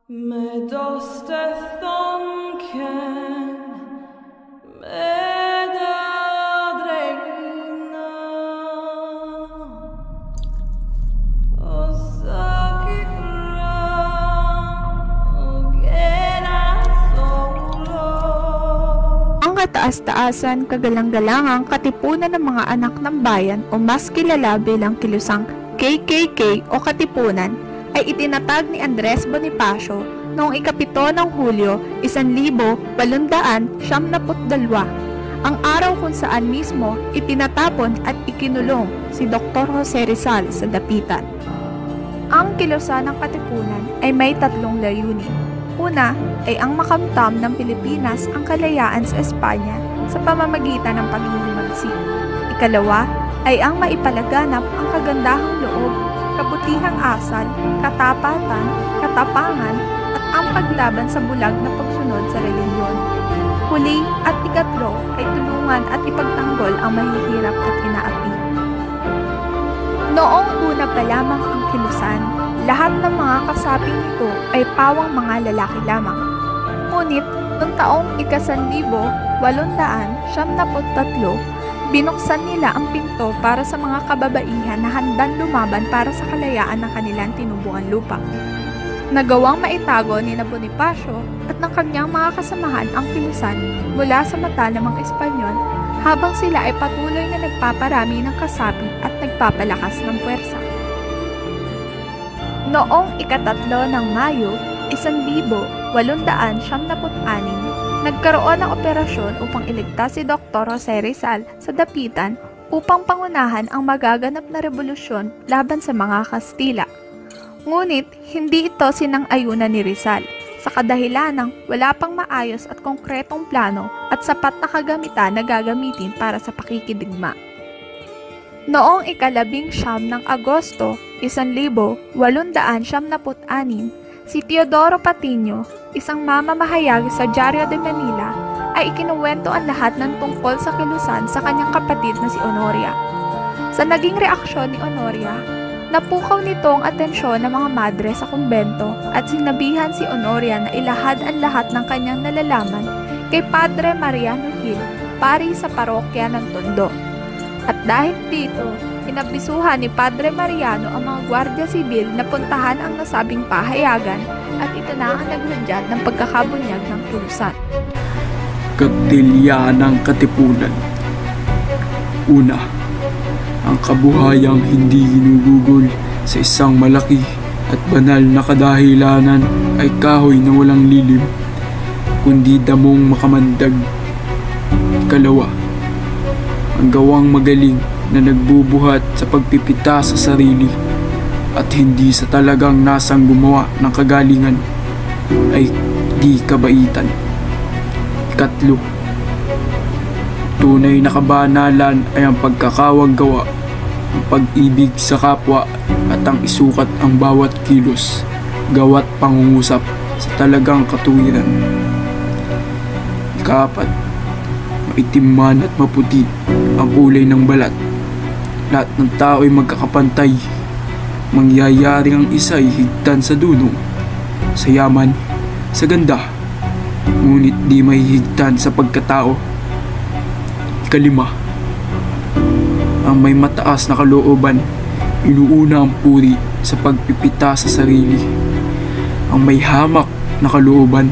Med oss det thonken med adregna och sakit og era solo. Ang kataas-taasan, kagalang-galangang katipunan ng mga anak ng bayan o mas kilala bilang kilusang KKK o Katipunan ay itinatag ni Andres Bonifacio noong ika-7 ng Hulyo 1872, ang araw kung saan mismo itinatapon at ikinulong si Dr. Jose Rizal sa Dapitan. Ang kilusan ng Katipunan ay may 3 layunin. Una ay ang makamtam ng Pilipinas ang kalayaan sa Espanya sa pamamagitan ng paghihimagsik. Ikalawa ay ang maipalaganap ang kagandahang loob, kabutihang asal, katapatan, katapangan, at ang paglaban sa bulag na pagsunod sa relihiyon. Huli at ikatlo ay tulungan at ipagtanggol ang mahihirap at inaapi. Noong una pa lamang ang kilusan, lahat ng mga kasaping nito ay pawang mga lalaki lamang. Ngunit, noong taong ika-1873, binuksan nila ang pinto para sa mga kababaihan na handang lumaban para sa kalayaan ng kanilang tinubuan lupa. Nagawang maitago ni Bonifacio at ng kanyang mga kasamahan ang kilusan mula sa mata ng mga Espanyol habang sila ay patuloy na nagpaparami ng kasapi at nagpapalakas ng puwersa. Noong ika-3 ng Mayo, 1876, nagkaroon ng operasyon upang iligtas si Dr. Jose Rizal sa Dapitan upang pangunahan ang magaganap na revolusyon laban sa mga Kastila. Ngunit, hindi ito sinang-ayunan ni Rizal sa kadahilan ng wala pang maayos at konkretong plano at sapat na kagamitan na gagamitin para sa pakikidigma. Noong ika-19 ng Agosto, 1876, si Teodoro Patiño, isang mamamahayag sa Diario de Manila, ay ikinuwento ang lahat ng tungkol sa kilusan sa kanyang kapatid na si Honoria. Sa naging reaksyon ni Honoria, napukaw nito ang atensyon ng mga madre sa kumbento at sinabihan si Honoria na ilahad ang lahat ng kanyang nalalaman kay Padre Mariano Gil, pari sa parokya ng Tondo. At dahil dito, inabisuhan ni Padre Mariano ang mga Gwardiya Sibil na puntahan ang nasabing pahayagan at ito na ang naghudyat ng pagkakabunyag ng kilusan. Kaptilyanang Katipunan. Una, ang kabuhayang hindi ginugugol sa isang malaki at banal na kadahilanan ay kahoy na walang lilim, kundi damong makamandag. Ikalawa, ang gawang magaling na nagbubuhat sa pagpipita sa sarili at hindi sa talagang nasang gumawa ng kagalingan ay di kabaitan. Ikatlo, tunay na kabanalan ay ang pagkakawag-gawa, ang pag-ibig sa kapwa at ang isukat ang bawat kilos, gawa't pangungusap sa talagang katuwiran. Ikaapat, maitim man at maputi ang kulay ng balat. Lahat ng tao ay magkakapantay. Mangyayari ang isa ay higtan sa dunong, sa yaman, sa ganda, ngunit di mahihigtan sa pagkatao. Ikalima, ang may mataas na kalooban, inuuna ang puri sa pagpipita sa sarili. Ang may hamak na kalooban,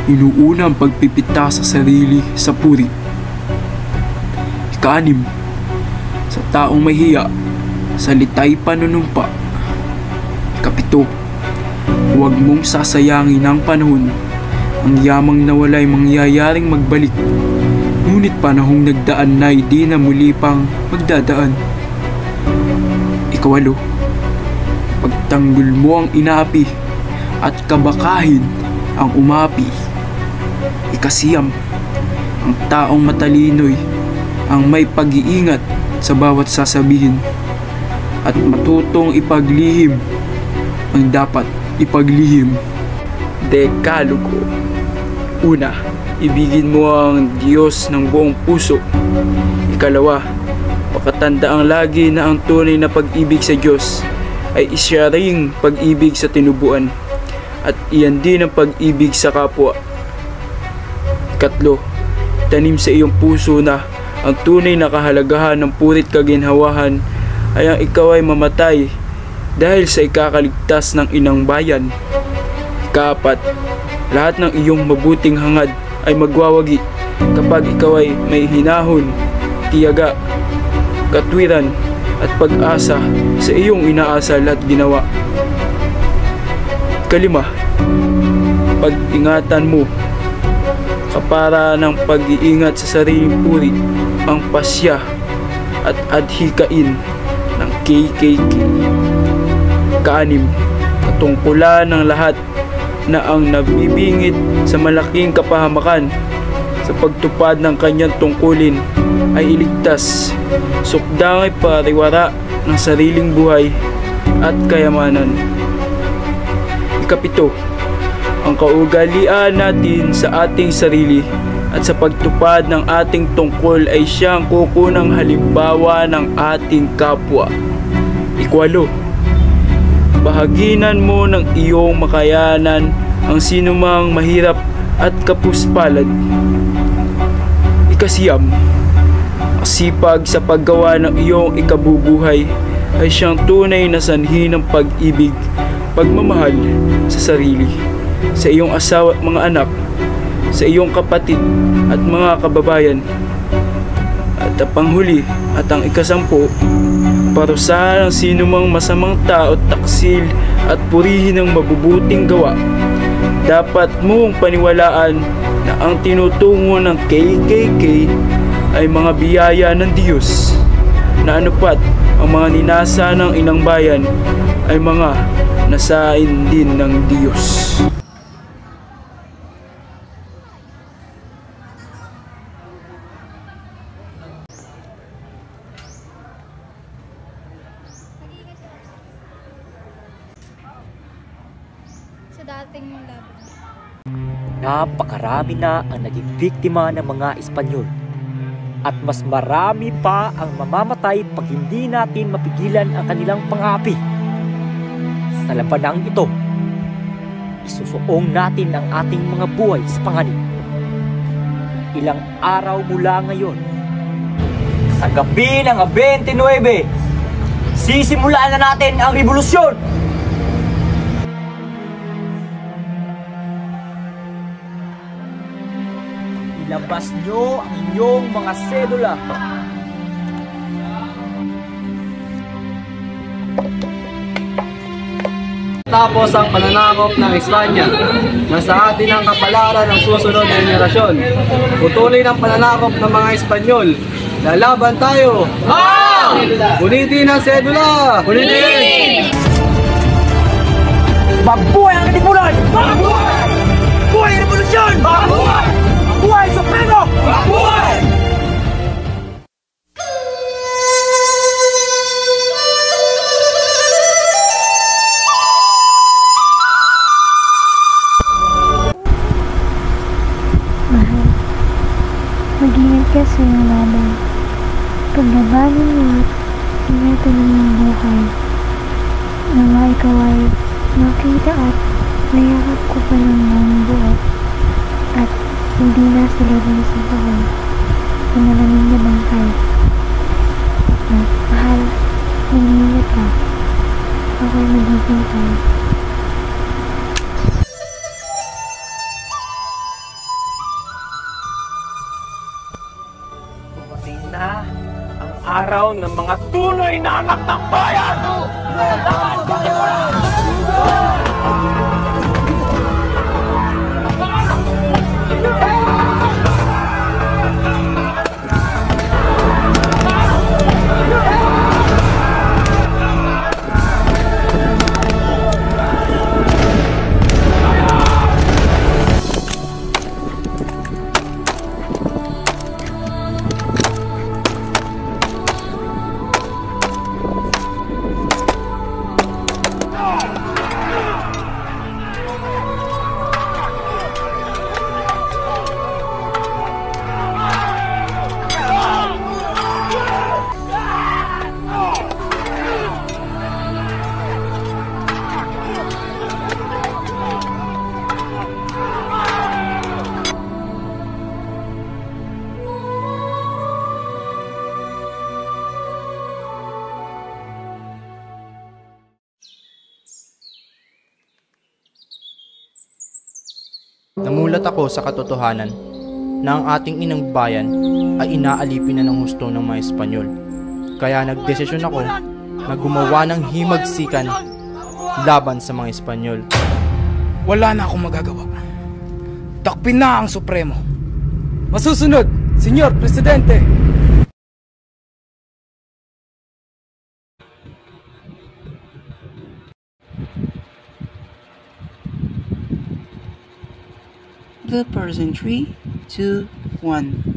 inuuna ang pagpipita sa sarili sa puri. Ika-6, sa taong may hiya, salita'y panunumpa. Ika-7, huwag mong sasayangin ang panahon. Ang yamang nawala'y mangyayaring magbalik, ngunit panahong nagdaan na'y di na muli pang magdadaan. Ika-8, pagtanggol mo ang inaapi at kabakahin ang umapi. Ika-9, ang taong matalino'y ang may pag-iingat sa bawat sasabihin at matutong ipaglihim ang dapat ipaglihim. Dekalogo. Una, ibigin mo ang Diyos ng buong puso. Ikalawa, pakatandaang lagi na ang tunay na pag-ibig sa Diyos ay isyaring pag-ibig sa tinubuan. at iyan din ang pag-ibig sa kapwa. Ikatlo, tanim sa iyong puso na ang tunay na kahalagahan ng purit kaginhawahan ay ang ikaw ay mamatay dahil sa ikakaligtas ng inang bayan. Ika-4, lahat ng iyong mabuting hangad ay magwawagi kapag ikaw ay may hinahon, tiyaga, katwiran at pag-asa sa iyong inaasal at ginawa. Ika-5, pag-ingatan mo kapara ng pag-iingat sa sariling puri ang pasya at adhikain ng KKK. Ika-6, katungkulan ng lahat na ang nabibingit sa malaking kapahamakan sa pagtupad ng kanyang tungkulin ay iligtas, sukdangay pariwara ng sariling buhay at kayamanan. Ika-7, ang kaugalian natin sa ating sarili at sa pagtupad ng ating tungkol ay siyang kukunang halimbawa ng ating kapwa. Ika-8, bahaginan mo ng iyong makayanan ang sinumang mahirap at kapuspalad. Ika-9, ang sipag sa paggawa ng iyong ikabubuhay ay siyang tunay na sanhi ng pag-ibig, pagmamahal sa sarili, sa iyong asawa at mga anak, sa iyong kapatid at mga kababayan. At ang panghuli at ang ika-10, parusahan ang sinumang masamang tao, taksil at purihin ang mabubuting gawa. Dapat mong paniwalaan na ang tinutungo ng KKK ay mga biyaya ng Diyos, na anupat ang mga ninasa ng inang bayan ay mga nasain din ng Diyos. Sa dating mong laban. Napakarami na ang naging biktima ng mga Espanyol. At mas marami pa ang mamamatay pag hindi natin mapigilan ang kanilang pang-aapi. Sa labanang ito, isusuong natin ang ating mga buhay sa panganib. Ilang araw mula ngayon, sa gabi ng 29, sisimulaan na natin ang revolusyon! Ilabas nyo ang inyong mga sedula. Tapos ang pananakop ng Espanya, nasa atin ang kapalaran ng susunod na henerasyon. Putulin ang pananakop ng mga Espanyol. Lalaban tayo! Unitin ang sedula! Unitin! Mabuhay ang katipunan! Mabuhay! Buhay ang revolusyon! Mabuhay! Buhay Supremo! Mabuhay! Mahal, mag-ingat ka sa iyong laban. Paglabanin mo at ingatan ang iyong buhay. Nawa ikaw ay makita at mayakap ko pa ng buong buo. At hindi na sila rin sa bahay na malamig na bangkay. Mahal, mag-ingat ka. Ako'y maghihintay. Dumating na ang araw ng mga tunay na anak ng bayan! Namulat ako sa katotohanan na ang ating inang bayan ay inaalipin na ng husto ng mga Espanyol. Kaya nagdesisyon ako na gumawa ng himagsikan laban sa mga Espanyol. Wala na akong magagawa. Takpin na ang Supremo. Masusunod, Senyor Presidente! The person 3, 2, 1.